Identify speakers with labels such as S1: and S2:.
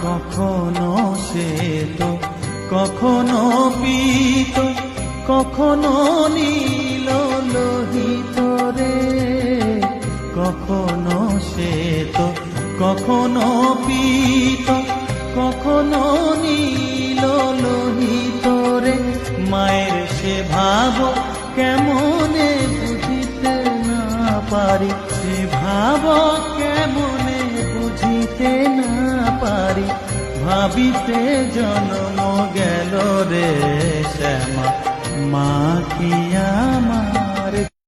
S1: কখনো শ্বেত কখনো পীত কখনো নীল লোহিত রে, কখনো শ্বেত কখনো পীত কখনো নীল লোহিত রে। মায়ের সে ভাব কেমনে বুঝিতে না পারি, সে ভাব কেমনে বুঝিতে না পারি। ভাবিতে জন্ম গেল রে শ্যামা, মা কি আমার